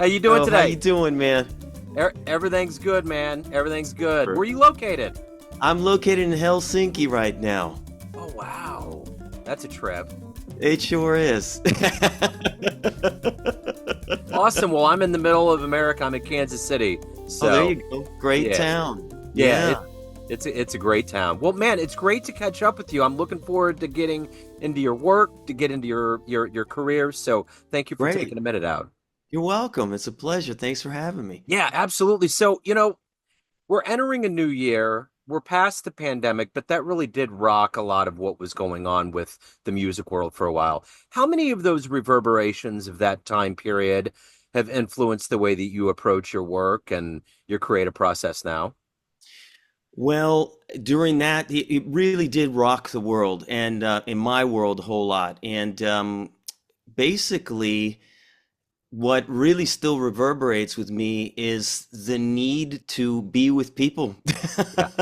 How you doing How you today? doing, man? Everything's good, man. Everything's good. Where are you Perfect. located? I'm located in Helsinki right now. Oh, wow. That's a trip. It sure is. Awesome. Well, I'm in the middle of America. I'm in Kansas City. Oh, there So, you go. Great yeah. town. Yeah, Yeah, it's a great town. Well, man, it's great to catch up with you. I'm looking forward to getting into your work, to get into your career. So, thank you for great. taking a minute out. You're welcome. It's a pleasure. Thanks for having me. Yeah, absolutely. So, we're entering a new year. We're past the pandemic, but that really did rock a lot of what was going on with the music world for a while. How many of those reverberations of that time period have influenced the way that you approach your work and your creative process now? Well, during that, it really did rock the world, and in my world, a whole lot. And basically, what really still reverberates with me is the need to be with people Yeah,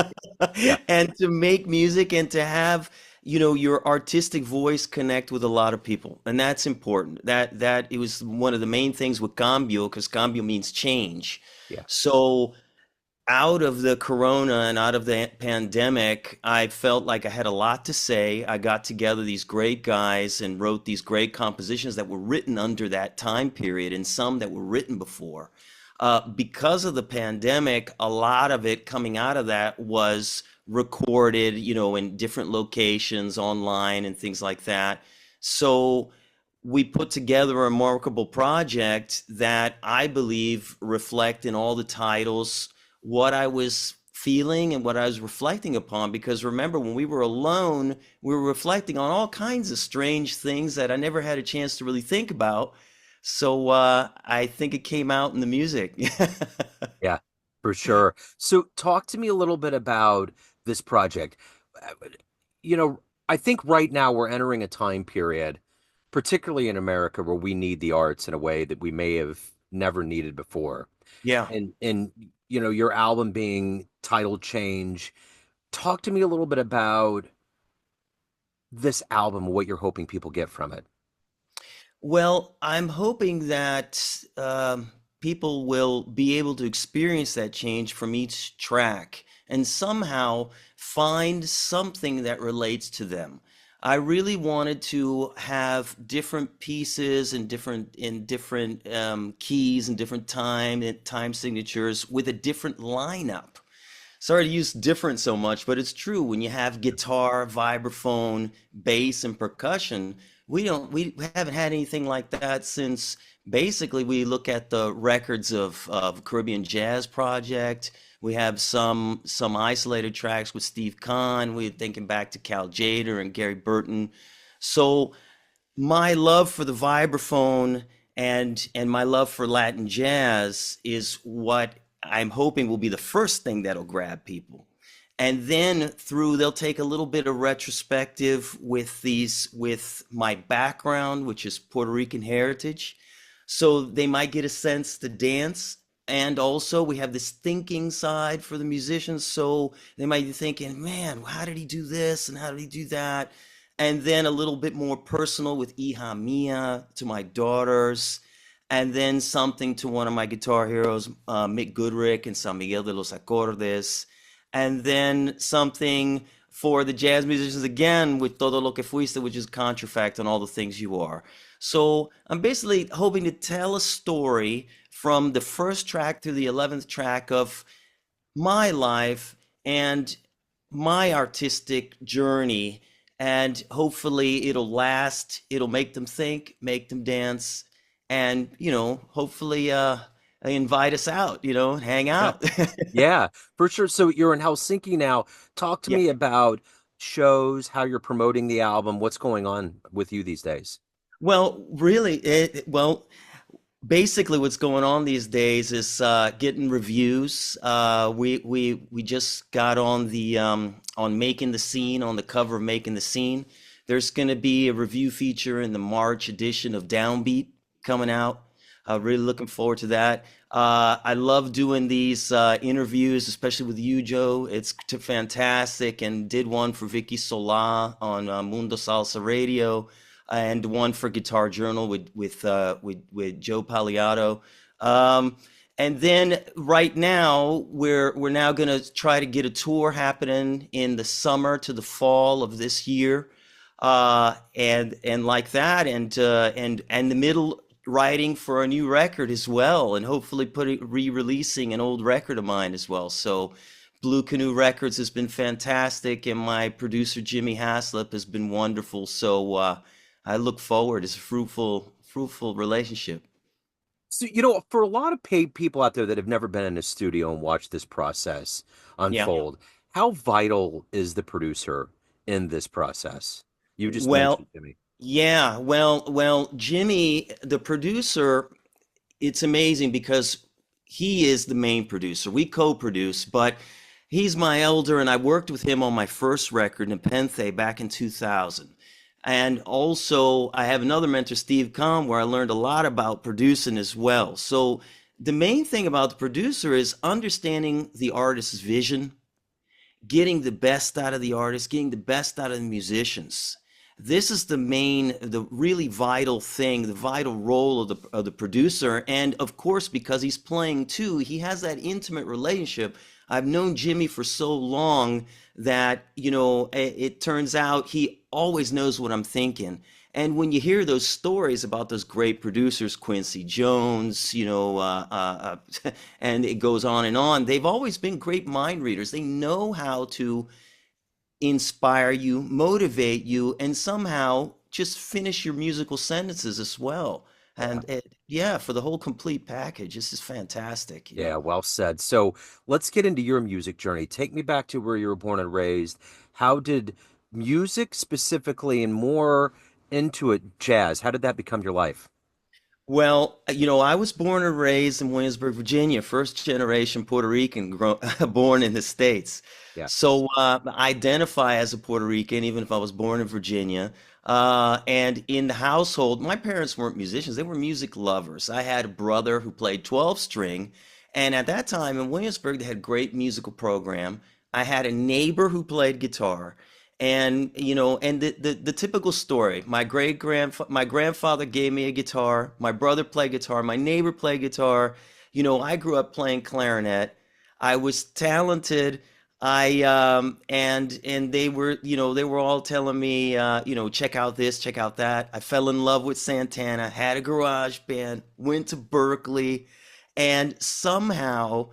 yeah, and to make music and to have, your artistic voice connect with a lot of people. And that's important. That it was one of the main things with Cambio, because Cambio means change. yeah. So out of the corona and out of the pandemic, I felt like I had a lot to say. I got together these great guys and wrote these great compositions that were written under that time period and some that were written before. Because of the pandemic, a lot of it coming out of that was recorded, in different locations online and things like that. So we put together a remarkable project that I believe reflect in all the titles what I was feeling and what I was reflecting upon. Because remember, when we were alone, we were reflecting on all kinds of strange things that I never had a chance to really think about. So I think it came out in the music. Yeah, for sure. So talk to me a little bit about this project. Uh, You know, I think right now we're entering a time period, particularly in America, where we need the arts in a way that we may have never needed before. Yeah. And your album being title change, talk to me a little bit about this album, what you're hoping people get from it. Well, I'm hoping that people will be able to experience that change from each track and somehow find something that relates to them. I really wanted to have different pieces and different keys and different time signatures with a different lineup. Sorry to use different so much, but it's true. When you have guitar, vibraphone, bass, and percussion, we haven't had anything like that since basically we look at the records of Caribbean Jazz Project. We have some isolated tracks with Steve Kahn. We're thinking back to Cal Jader and Gary Burton. So my love for the vibraphone and my love for Latin jazz is what I'm hoping will be the first thing that'll grab people. And then they'll take a little bit of retrospective with my background, which is Puerto Rican heritage. So they might get a sense to dance. And also we have this thinking side for the musicians. So they might be thinking, man, how did he do this? And how did he do that? And then a little bit more personal with Hija Mia to my daughters, and then something to one of my guitar heroes, Mick Goodrick and San Miguel de los Acordes, and then something for the jazz musicians again with Todo Lo Que Fuiste, which is contrafact on all the things you are. So I'm basically hoping to tell a story from the first track to the 11th track of my life and my artistic journey, and hopefully it'll last, it'll make them think, make them dance, and hopefully invite us out, hang Yeah. out. Yeah, for sure. So you're in Helsinki now. Talk to Yeah. me about shows, how you're promoting the album, what's going on with you these days. Well, really, basically what's going on these days is getting reviews. We just got on the on Making the Scene, on the cover of Making the Scene. There's going to be a review feature in the March edition of Downbeat coming out. Really looking forward to that. I love doing these interviews, especially with you, Joe. It's fantastic, and did one for Vicky Sola on Mundo Salsa Radio, and one for Guitar Journal with Joe Pagliato. Um, and then right now we're now going to try to get a tour happening in the summer to the fall of this year, and like that, and the middle writing for a new record as well, and hopefully re-releasing an old record of mine as well. So Blue Canoe Records has been fantastic, and my producer Jimmy Haslip has been wonderful. So I look forward. It's a fruitful relationship. So, for a lot of paid people out there that have never been in a studio and watched this process Yeah. unfold, how vital is the producer in this process? You just Well, mentioned Jimmy. yeah. Well, Jimmy, the producer, it's amazing because he is the main producer. We co-produce, but he's my elder, and I worked with him on my first record, Nepenthe, back in 2000. And also, I have another mentor, Steve Kahn, where I learned a lot about producing as well. So the main thing about the producer is understanding the artist's vision, getting the best out of the artist, getting the best out of the musicians. This is the really vital thing, the vital role of the producer. And of course, because he's playing too, he has that intimate relationship. I've known Jimmy for so long that, it turns out he always knows what I'm thinking. And when you hear those stories about those great producers, Quincy Jones, and it goes on, they've always been great mind readers. They know how to inspire you, motivate you, and somehow just finish your musical sentences as well. Yeah. Yeah, for the whole complete package, this is fantastic, Yeah, well said. So let's get into your music journey. Take me back to where you were born and raised. How did music specifically and more into it, jazz, how did that become your life? Well, I was born and raised in Williamsburg, Virginia, first generation Puerto Rican, born in the States. Yeah. So I identify as a Puerto Rican, even if I was born in Virginia. And in the household, my parents weren't musicians, they were music lovers. I had a brother who played 12 string. And at that time in Williamsburg, they had a great musical program. I had a neighbor who played guitar. And the typical story, my grandfather gave me a guitar, my brother played guitar, my neighbor played guitar. I grew up playing clarinet. I was talented. I and they were all telling me, check out this, check out that. I fell in love with Santana, had a garage band, went to Berklee, and somehow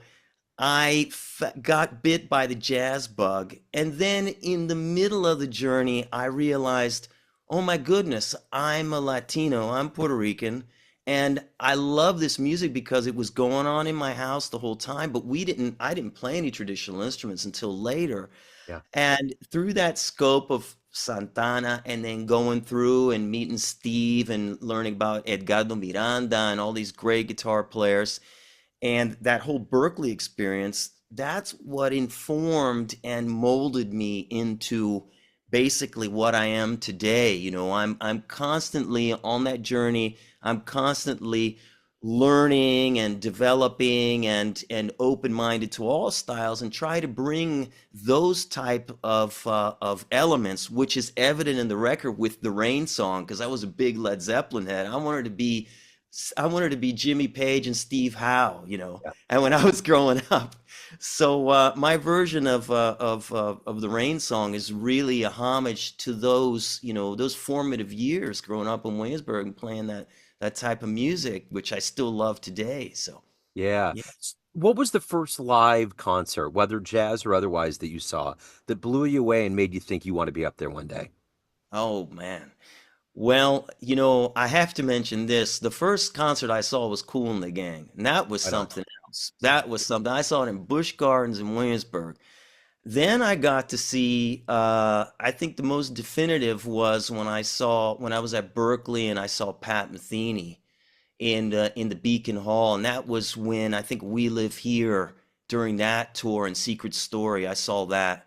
got bit by the jazz bug. And then in the middle of the journey, I realized, oh my goodness, I'm a Latino, I'm Puerto Rican. And I love this music because it was going on in my house the whole time, but I didn't play any traditional instruments until later. Yeah. And through that scope of Santana and then going through and meeting Steve and learning about Edgardo Miranda and all these great guitar players, and that whole Berklee experience, that's what informed and molded me into basically what I am today. I'm constantly on that journey. I'm constantly learning and developing and open-minded to all styles, and try to bring those type of elements, which is evident in the record with the Rain song, because I was a big Led Zeppelin head. I wanted to be Jimmy Page and Steve Howe. Yeah. And when I was growing up, so my version of the Rain song is really a homage to those formative years growing up in Williamsburg and playing that type of music, which I still love today. So Yeah. yeah. What was the first live concert, whether jazz or otherwise, that you saw that blew you away and made you think you want to be up there one day? Oh man. Well, I have to mention this. The first concert I saw was Kool and the Gang, and that was Right on. something else. That was something. I saw it in Busch Gardens in Williamsburg. Then I got to see, I think the most definitive was when I was at Berklee and I saw Pat Metheny in the Beacon Hall, and that was when I think We Live Here during that tour and Secret Story. I saw that.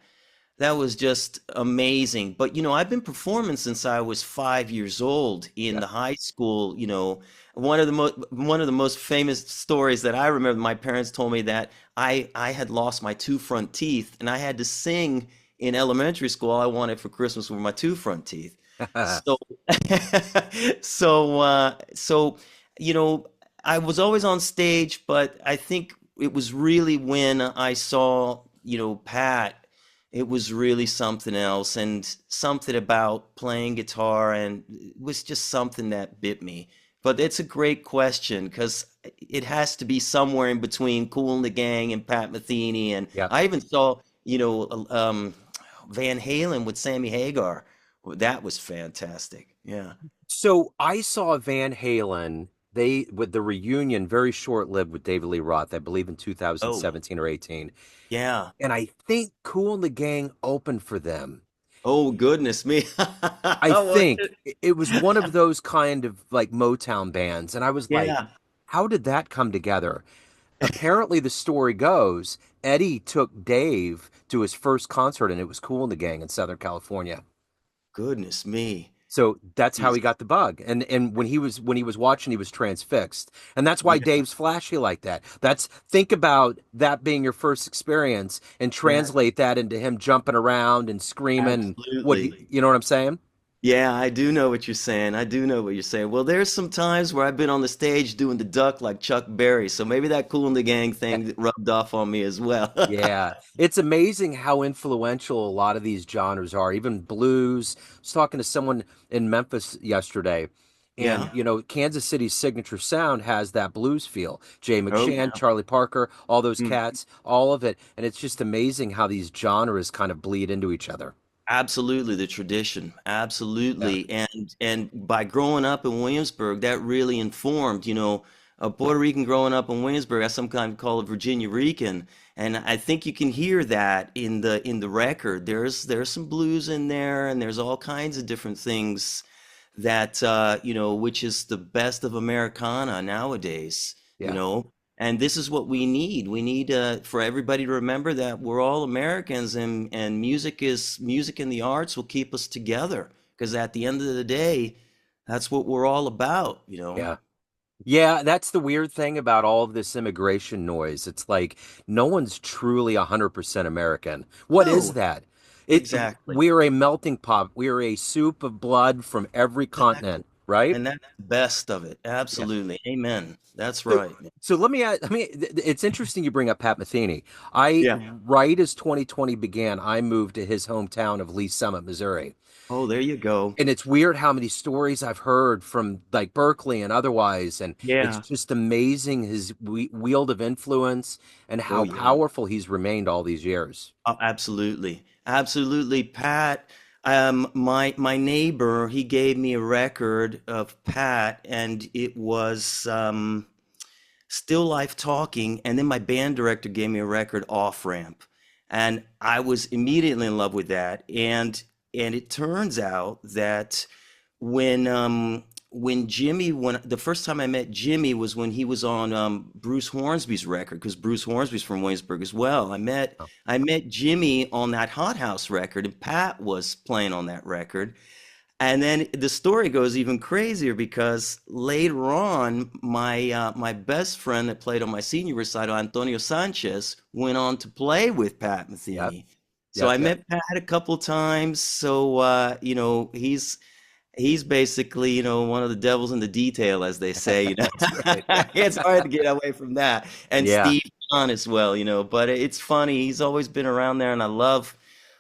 That was just amazing. But I've been performing since I was 5 years old in Yeah. the high school. One of the most famous stories that I remember, my parents told me that I had lost my two front teeth, and I had to sing in elementary school. All I wanted for Christmas were my two front teeth. So, so, you know, I was always on stage, but I think it was really when I saw, Pat, it was really something else and something about playing guitar, and it was just something that bit me. But it's a great question because it has to be somewhere in between Kool and the Gang and Pat Metheny. And Yeah. I even saw, Van Halen with Sammy Hagar. Well, that was fantastic. Yeah. So I saw Van Halen. They with the reunion, very short-lived with David Lee Roth, I believe in Oh, 2017 or 18. yeah. And I think Kool and the Gang opened for them. Oh, goodness me. I Was think it? it was one of those kind of like Motown bands. And I was like, Yeah. how did that come together? Apparently, the story goes Eddie took Dave to his first concert, and it was Kool and the Gang in Southern California. Goodness me. So that's how He's, he got the bug. And when he was watching, he was transfixed. And that's why yeah, Dave's flashy like that. That's think about that being your first experience and that translate that into him jumping around and screaming and absolutely. you know what I'm saying? Yeah, I do know what you're saying. I do know what you're saying. Well, there's some times where I've been on the stage doing the duck like Chuck Berry, so maybe that Cool in the Gang thing rubbed off on me as well. Yeah, it's amazing how influential a lot of these genres are, even blues. I was talking to someone in Memphis yesterday, and Yeah. Kansas City's signature sound has that blues feel. Jay Oh, McShann, yeah. Charlie Parker, all those Mm. cats, all of it. And it's just amazing how these genres kind of bleed into each other. Absolutely, the tradition. Yeah. Absolutely. And by growing up in Williamsburg, that really informed, a Puerto Rican growing up in Williamsburg, I sometimes call it Virginia Rican. And I think you can hear that in the record. There's some blues in there and there's all kinds of different things that which is the best of Americana nowadays, you Yeah. know. And this is what we need. We need for everybody to remember that we're all Americans, and music and the arts will keep us together. Because at the end of the day, that's what we're all about. Yeah. Yeah, that's the weird thing about all of this immigration noise. It's like no one's truly 100% American. What is No, that? exactly, We are a melting pot. We are a soup of blood from every exactly. continent, right? And that's the best of it. Yeah. Absolutely. Amen. That's So, right, man. so it's interesting you bring up Pat Metheny. Yeah. Right as 2020 began, I moved to his hometown of Lee Summit, Missouri. Oh, there you go. And it's weird how many stories I've heard from like Berklee and otherwise, and it's Yeah. just amazing his wield of influence and Oh, how yeah. powerful he's remained all these years. Oh, absolutely. Absolutely. Pat, my neighbor, he gave me a record of Pat, and it was Still Life Talking, and then my band director gave me a record, Off Ramp. And I was immediately in love with that. And it turns out that when Jimmy when the first time I met Jimmy was when he was on Bruce Hornsby's record, because Bruce Hornsby's from Williamsburg as well. Oh, I met Jimmy on that Hot House record, and Pat was playing on that record. And then the story goes even crazier because later on, my best friend that played on my senior recital, Antonio Sanchez, went on to play with Pat yep, Metheny. So yep, I yep. met Pat a couple times. So he's basically one of the devils in the detail, as they say. That's right. It's hard to get away from that. And Yeah, Steve John as well. But it's funny. He's always been around there, and I love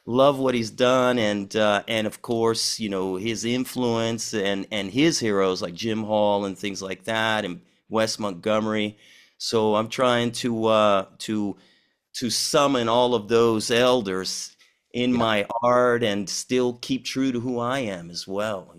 what he's done, and of course his influence and his heroes like Jim Hall and things like that, and Wes Montgomery. So I'm trying to summon all of those elders in yeah. my art and still keep true to who I am as well.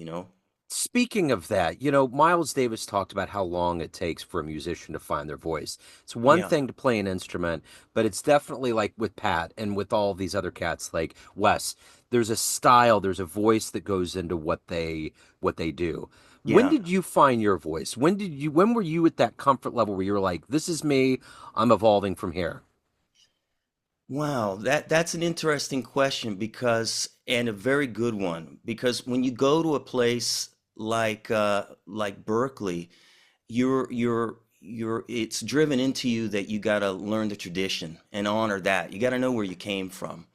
Speaking of that, Miles Davis talked about how long it takes for a musician to find their voice. It's one Yeah, thing to play an instrument, but it's definitely like with Pat and with all these other cats like Wes, there's a style, there's a voice that goes into what they do. When yeah. did you find your voice? When were you at that comfort level where you were like, this is me, I'm evolving from here? Wow, that's an interesting question, and a very good one, because when you go to a place like Berkeley, it's driven into you that you got to learn the tradition and honor that. You got to know where you came from.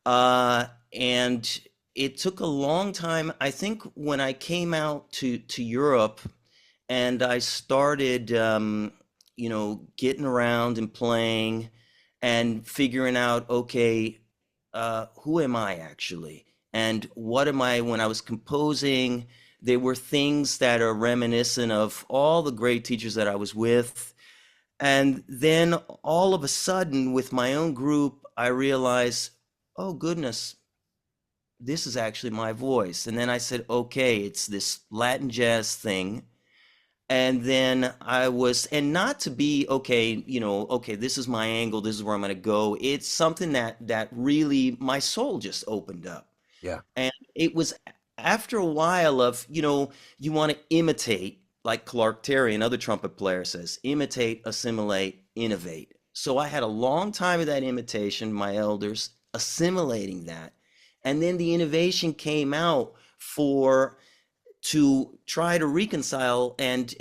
And it took a long time. I think when I came out to Europe and I started, getting around and playing and figuring out, okay, who am I actually? And what am I when I was composing? There were things that are reminiscent of all the great teachers that I was with. And then all of a sudden, with my own group, I realized, oh goodness, this is actually my voice. And then I said, okay, it's this Latin jazz thing. And then I was, and not to be, okay, okay, this is my angle, this is where I'm going to go. It's something that really my soul just opened up. Yeah. And it was after a while of, you want to imitate, like Clark Terry, another trumpet player says, imitate, assimilate, innovate. So I had a long time of that imitation, my elders, assimilating that. And then the innovation came out for to try to reconcile and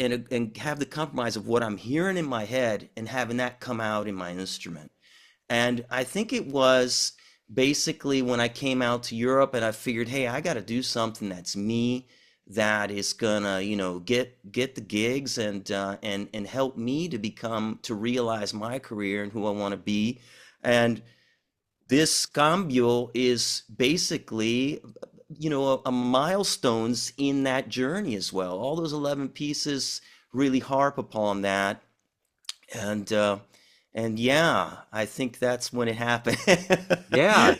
have the compromise of what I'm hearing in my head and having that come out in my instrument. And I think it was basically when I came out to Europe and I figured, hey, I got to do something that's me, that is gonna, get the gigs and help me to realize my career and who I want to be. And this cambio is basically, a milestones in that journey as well. All those 11 pieces really harp upon that. And and yeah, I think that's when it happened. Yeah.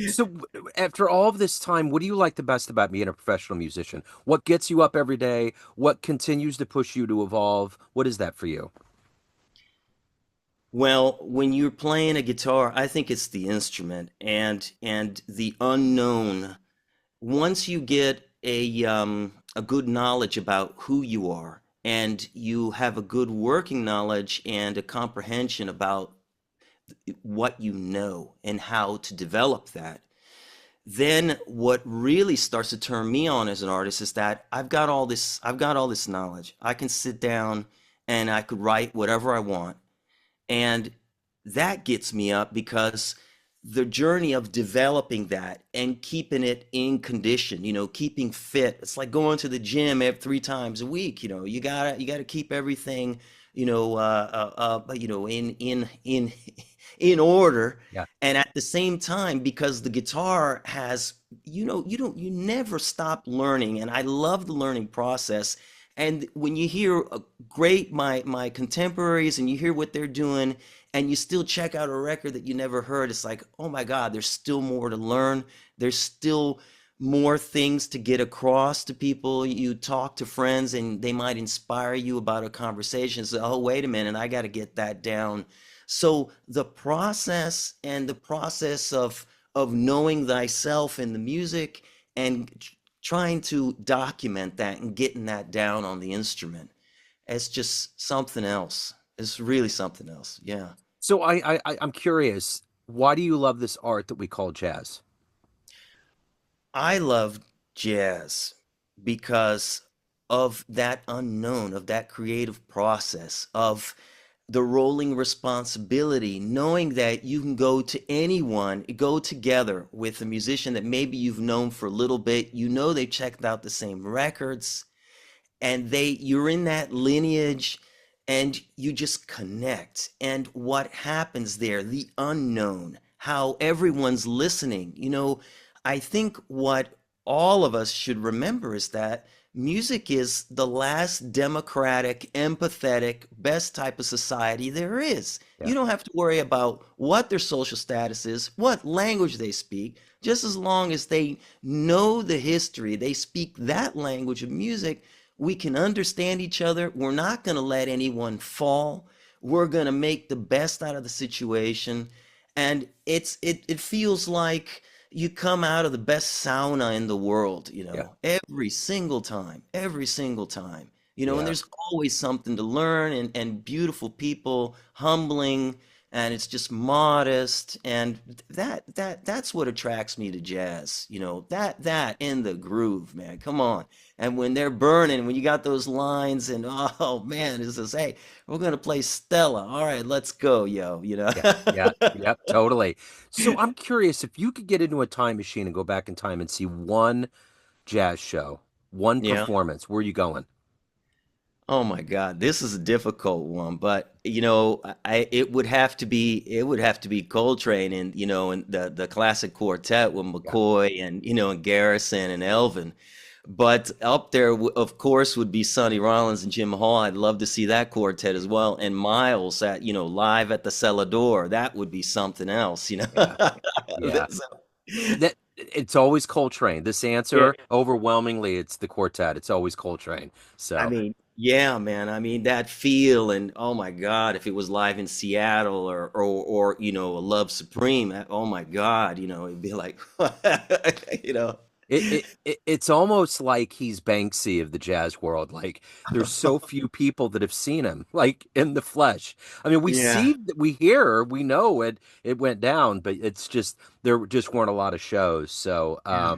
So after all of this time, what do you like the best about being a professional musician? What gets you up every day? What continues to push you to evolve? What is that for you? Well, when you're playing a guitar, I think it's the instrument and the unknown. Once you get a good knowledge about who you are, and you have a good working knowledge and a comprehension about what you know and how to develop that, then what really starts to turn me on as an artist is that I've got all this knowledge. I can sit down and I could write whatever I want, and that gets me up because the journey of developing that and keeping it in condition, keeping fit. It's like going to the gym 3 times a week. You gotta keep everything, in order. Yeah. And at the same time, because the guitar has, you never stop learning. And I love the learning process. And when you hear great my contemporaries and you hear what they're doing, and you still check out a record that you never heard, it's like, oh my God, there's still more to learn. There's still more things to get across to people. You talk to friends and they might inspire you about a conversation. So, oh, wait a minute, I got to get that down. So the process of knowing thyself in the music and trying to document that and getting that down on the instrument, it's just something else. It's really something else. Yeah. So I'm curious, why do you love this art that we call jazz? I love jazz because of that unknown, of that creative process, of the rolling responsibility, knowing that you can go to anyone, go together with a musician that maybe you've known for a little bit, they've checked out the same records, and you're in that lineage, and you just connect. And what happens there, the unknown, how everyone's listening. I think what all of us should remember is that music is the last democratic, empathetic, best type of society there is. Yeah. You don't have to worry about what their social status is, what language they speak, just as long as they know the history, they speak that language of music. We can understand each other. We're not going to let anyone fall. We're going to make the best out of the situation. And it feels like you come out of the best sauna in the world, Yeah. every single time, and Yeah. there's always something to learn, and beautiful people, humbling, and it's just modest. And that's what attracts me to jazz, that in the groove, man. Come on. And when they're burning, when you got those lines, and oh man, it's just, hey, we're gonna play Stella. All right, let's go, yo. Yeah. Yeah. Yep. Totally. So I'm curious if you could get into a time machine and go back in time and see one jazz show, one Yeah. performance, where are you going? Oh my God, this is a difficult one, but it would have to be Coltrane and and the classic quartet with Yeah. McCoy and and Garrison and Elvin. But up there, of course, would be Sonny Rollins and Jim Hall. I'd love to see that quartet as well. And Miles at live at the Cellar Door. That would be something else. Yeah. Yeah. So- That it's always Coltrane. This yeah. answer, overwhelmingly, it's the quartet. It's always Coltrane. I So, mean, yeah, man. I mean, that feel and oh my God, if it was live in Seattle or a Love Supreme, oh my God, it'd be like, you know. it's almost like he's Banksy of the jazz world. Like there's so few people that have seen him, like in the flesh. I mean, we Yeah, see, we hear, we know it went down, but it's just there just weren't a lot of shows. So, yeah.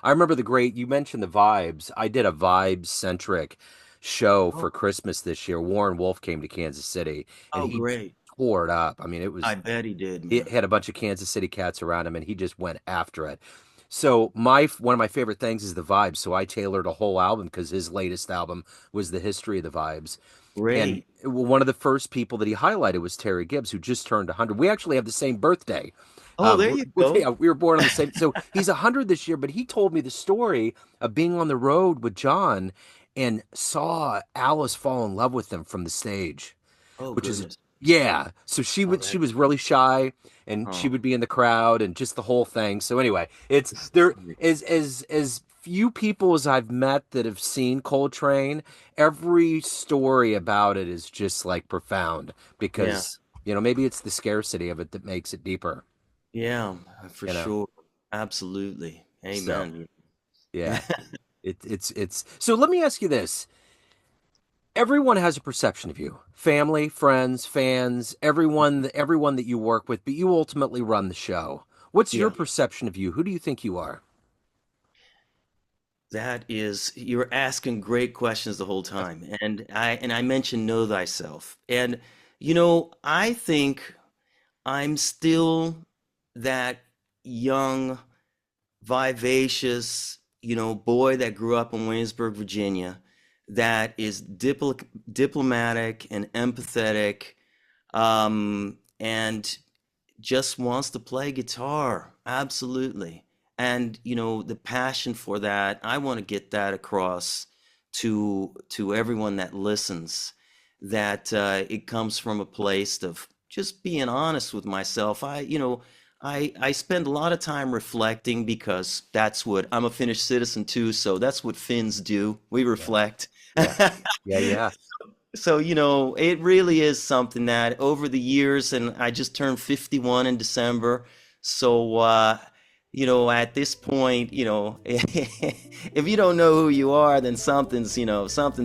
I remember you mentioned the vibes. I did a vibes centric show Oh, for Christmas this year. Warren Wolf came to Kansas City and oh, he great. tore it up. I mean, I bet he did, it man. had a bunch of Kansas City cats around him and he just went after it. So my one of my favorite things is the vibes. So I tailored a whole album because his latest album was the history of the vibes. And Great. one of the first people that he highlighted was Terry Gibbs, who just turned 100. We actually have the same birthday. Oh, there you go. Yeah, we were born on the same. So he's 100 this year, but he told me the story of being on the road with John and saw Alice fall in love with him from the stage, Oh, which is goodness. yeah. So Oh, she that. was really shy and she Oh, would be in the crowd and just the whole thing. So anyway, it's this is there great. is as few people as I've met that have seen Coltrane, every story about it is just like profound Yeah, because maybe it's the scarcity of it that makes it deeper, yeah, for you know. sure. Absolutely. So Amen. yeah. It's so let me ask you this. Everyone has a perception of you. Family, friends, fans, everyone that you work with, but you ultimately run the show. What's your Yeah, perception of you? Who do you think you are? you're asking great questions the whole time. And I mentioned know thyself. And I think I'm still that young, vivacious, boy that grew up in Williamsburg, Virginia, that is diplomatic and empathetic, and just wants to play guitar. Absolutely. And the passion for that, I want to get that across to everyone that listens, that it comes from a place of just being honest with myself. I spend a lot of time reflecting because that's what I'm a Finnish citizen too, so that's what Finns do. We Yeah, reflect. yeah, yeah, yeah. So, it really is something that over the years, and I just turned 51 in December. So, at this point, if you don't know who you are, then something's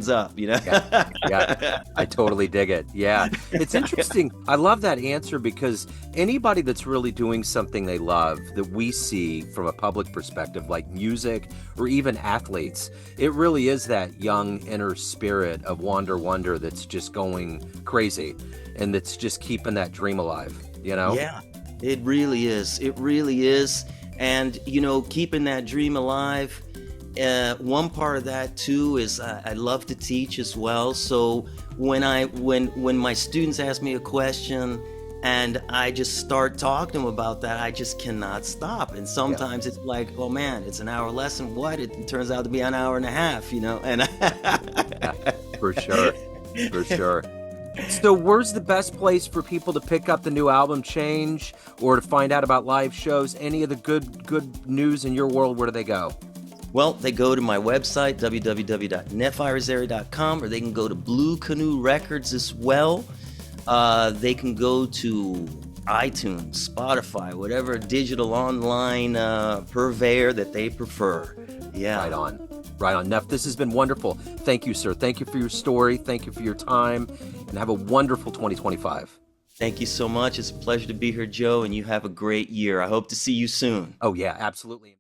up. Yeah, yeah. I totally dig it. Yeah. It's interesting. I love that answer because anybody that's really doing something they love that we see from a public perspective, like music or even athletes, it really is that young inner spirit of wonder that's just going crazy and that's just keeping that dream alive, you know? Yeah, it really is. It really is. And, keeping that dream alive, one part of that too is I love to teach as well. So when my students ask me a question and I just start talking to them about that, I just cannot stop. And Yeah. sometimes it's like, oh man, it's an hour lesson. What? It turns out to be an hour and a half. And Yeah, for sure. For sure. So, where's the best place for people to pick up the new album Change or to find out about live shows? Any of the good news in your world, where do they go? Well, they go to my website, www.neffirizarry.com, or they can go to Blue Canoe Records as well. They can go to iTunes, Spotify, whatever digital online purveyor that they prefer. Right Yeah. on. Right on. Neff, this has been wonderful. Thank you, sir. Thank you for your story. Thank you for your time. And have a wonderful 2025. Thank you so much. It's a pleasure to be here, Joe, and you have a great year. I hope to see you soon. Oh, yeah, absolutely.